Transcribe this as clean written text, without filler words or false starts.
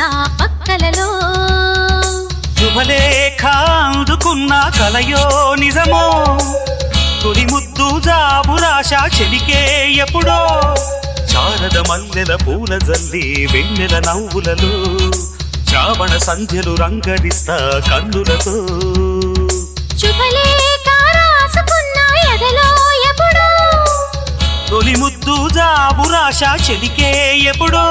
రాసిస్తా పక్కలలో శుభలేఖ అందుకున్న కలయో నిజమో తొలి ముద్దు జాబు రాశ చెలికే ఎప్పుడో శారద మల్లెల పూల జల్లి వెన్నెల నవ్వులలో శ్రావణ సంధ్యలు రంగరిస్తా కన్నులతో శుభలేఖ రాసుకున్న ఎదలో ఎప్పుడో తొలి ముద్దు జాబు రాశ చెలికే ఎప్పుడో